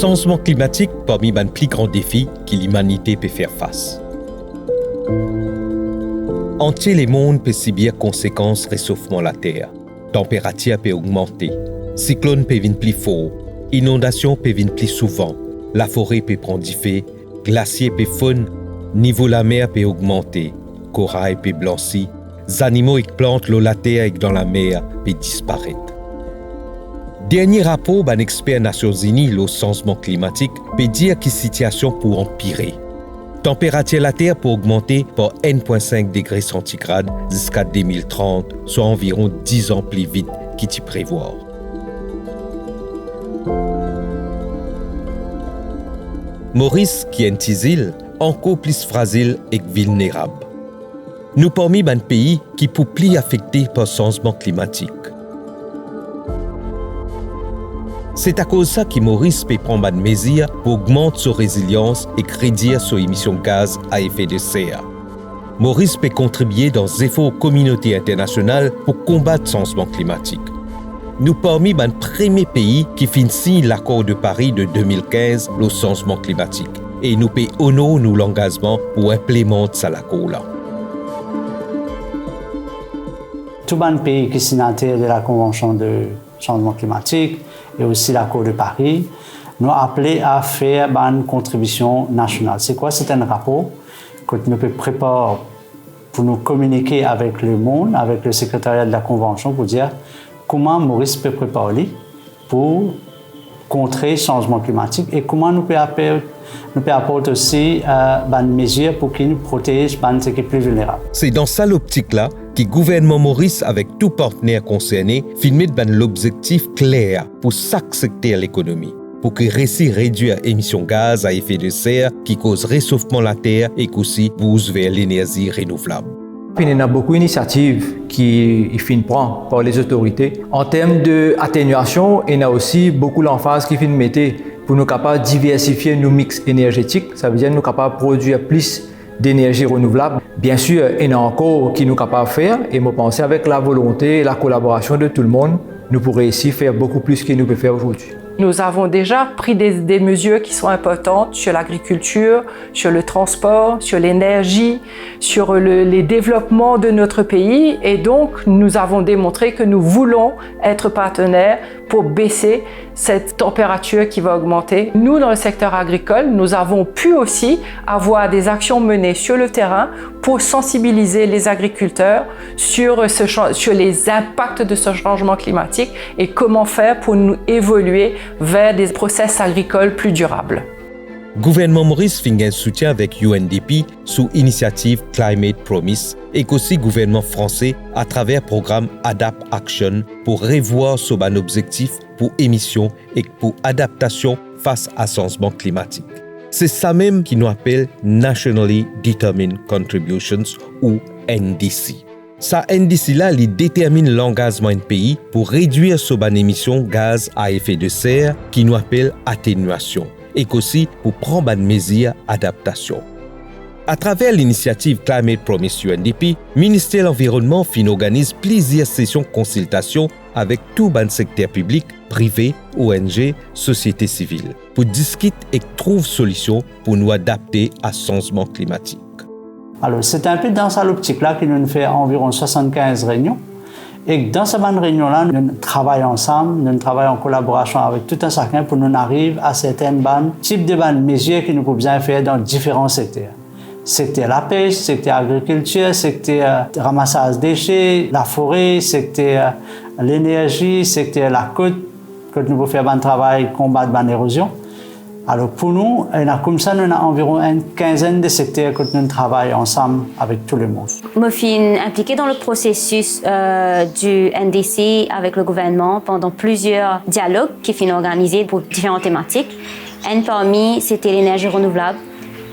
Changement climatique parmi les plus grands défis que l'humanité peut faire face. Entier le monde peut subir conséquences réchauffement de la Terre. Température peut augmenter, cyclone peut venir plus fort, inondation peut venir plus souvent, la forêt peut prendre du feu, glacier peut fondre, niveau de la mer peut augmenter, corail peut blanchir, les animaux et plantes l'eau la terre et dans la mer peut disparaître. Dernier rapport d'un expert Nations Unies le changement climatique peut dire que la situation peut empirer. Température de la Terre peut augmenter par 1,5 degrés centigrades jusqu'à 2030, soit environ 10 ans plus vite qu'il y prévoit. Maurice, qui est une île, encore plus fragile et vulnérable. Nous parmi les pays qui sont plus affectés par le changement climatique. C'est à cause de ça que Maurice peut prendre des mesures pour augmenter sa résilience et réduire ses émissions de gaz à effet de serre. Maurice peut contribuer dans les efforts aux communautés internationales pour combattre le changement climatique. Nous parmi les premiers pays qui finissent l'accord de Paris de 2015 le changement climatique et nous pouvons honorer nos engagements pour implémenter cet accord-là. Tous les pays qui sont signataires de la Convention de changement climatique et aussi l'accord de Paris, nous appelés à faire une contribution nationale. C'est quoi? C'est un rapport que nous pouvons préparer pour nous communiquer avec le monde, avec le secrétariat de la Convention, pour dire comment Maurice peut préparer pour contrer le changement climatique et comment nous pouvons apporter aussi des mesures pour qu'ils nous protègent ceux qui sont plus vulnérables. C'est dans cette optique-là que le gouvernement Maurice, avec tous les partenaires concernés, filme l'objectif clair pour chaque secteur de l'économie, pour que réussisse à réduire les émissions de gaz à effet de serre qui causent réchauffement de la Terre et aussi pousse vers l'énergie renouvelable. Il y a beaucoup d'initiatives qui prennent par les autorités. En termes d'atténuation, il y a aussi beaucoup d'emphase qui mettre pour nous capables de diversifier nos mix énergétiques. Ça veut dire nous capables de produire plus d'énergie renouvelable. Bien sûr, il y en a encore qui nous capables de faire et je pense avec la volonté et la collaboration de tout le monde, nous pourrons ici faire beaucoup plus que nous pouvons faire aujourd'hui. Nous avons déjà pris des mesures qui sont importantes sur l'agriculture, sur le transport, sur l'énergie, sur les développements de notre pays et donc nous avons démontré que nous voulons être partenaires pour baisser cette température qui va augmenter. Nous, dans le secteur agricole, nous avons pu aussi avoir des actions menées sur le terrain pour sensibiliser les agriculteurs sur les impacts de ce changement climatique et comment faire pour nous évoluer vers des process agricoles plus durables. Le gouvernement Maurice fait un soutien avec UNDP sous initiative Climate Promise et aussi le gouvernement français à travers le programme Adapt Action pour revoir son objectif pour émissions et pour adaptation face à changement climatique. C'est ça même qui nous appelle Nationally Determined Contributions ou NDC. Ça NDC-là, il détermine l'engagement d'un pays pour réduire son émission de gaz à effet de serre qui nous appelle atténuation et aussi pour prendre des mesures d'adaptation. À travers l'initiative Climate Promise UNDP, le ministère de l'Environnement organise plusieurs sessions de consultation avec tout le secteur public, privé, ONG, société civile, pour discuter et trouver des solutions pour nous adapter à ce changement climatique. Alors, c'est un peu dans cette optique-là que nous faisons environ 75 réunions. Et dans ces réunions-là, nous travaillons ensemble, nous travaillons en collaboration avec tout un chacun pour nous arriver à certaines types de mesures que nous pouvons bien faire dans différents secteurs. Secteur la pêche, secteur agriculture, secteur ramassage déchets, la forêt, secteur l'énergie, secteur la côte, que nous pouvons faire un travail combattre l'érosion. Alors pour nous, comme ça, nous avons environ une quinzaine de secteurs que nous travaillons ensemble avec tout le monde. Je suis impliquée dans le processus du NDC avec le gouvernement pendant plusieurs dialogues qui sont organisés pour différentes thématiques. Un parmi, c'était l'énergie renouvelable,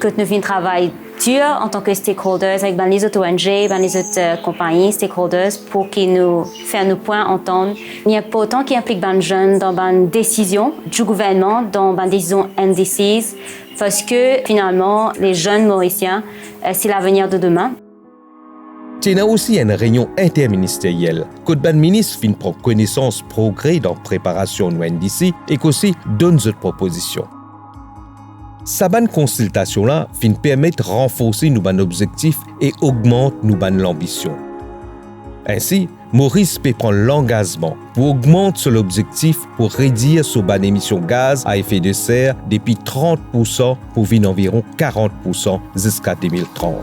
que nous travaillons dur en tant que stakeholders avec les autres ONG, les autres compagnies, stakeholders, pour qu'ils nous fassent nos points entendre. Il y a pas autant qui implique les jeunes dans les décisions du gouvernement, dans les décisions NDCs, parce que finalement, les jeunes Mauriciens, c'est l'avenir de demain. Il y a aussi une réunion interministérielle. Que le ministre fin prendre connaissance progrès dans la préparation de NDC et qu'aussi donne d'autres propositions. Cette consultation-là fin permettre de renforcer nos objectifs et augmente l'ambition. Ainsi, Maurice peut prendre l'engagement pour augmenter l'objectif pour réduire son émission de gaz à effet de serre depuis 30% pour venir environ 40% jusqu'à 2030.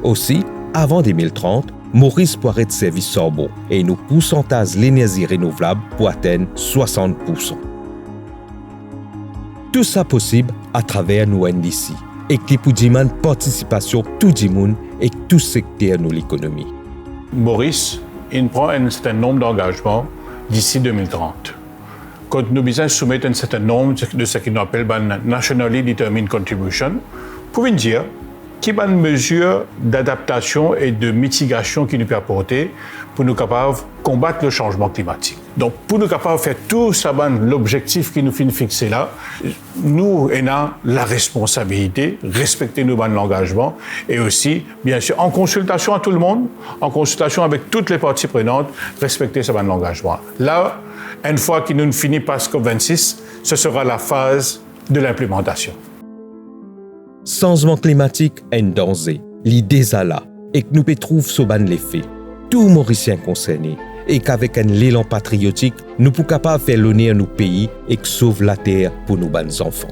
Aussi, avant 2030, Maurice pourrait être servi sans bon et nos pourcentages de l'énergie renouvelable pour atteindre 60%. Tout ça possible à travers nos NDC et qui pour demander participation de tout le monde et tout secteur de l'économie. Maurice, il prend un certain nombre d'engagements d'ici 2030. Quand nous besoin soumettre un certain nombre de ce qu'on appelle Nationally Determined Contribution, pour nous dire qui est une mesure d'adaptation et de mitigation qui nous peut apporter pour nous capables de combattre le changement climatique. Donc, pour nous capables de faire tout ça, l'objectif qui nous fait fixer là, nous avons la responsabilité de respecter nos engagements et aussi, bien sûr, en consultation à tout le monde, en consultation avec toutes les parties prenantes, respecter ce engagement. Là, une fois que nous finissons par COP26, ce sera la phase de l'implémentation. Changement climatique est un danger, l'idée est là, et que nous pouvons trouver ce l'effet. Tout Mauricien concerné, et qu'avec un élan patriotique, nous pouvons capables de faire l'honneur à nos pays et de sauver la terre pour nos enfants.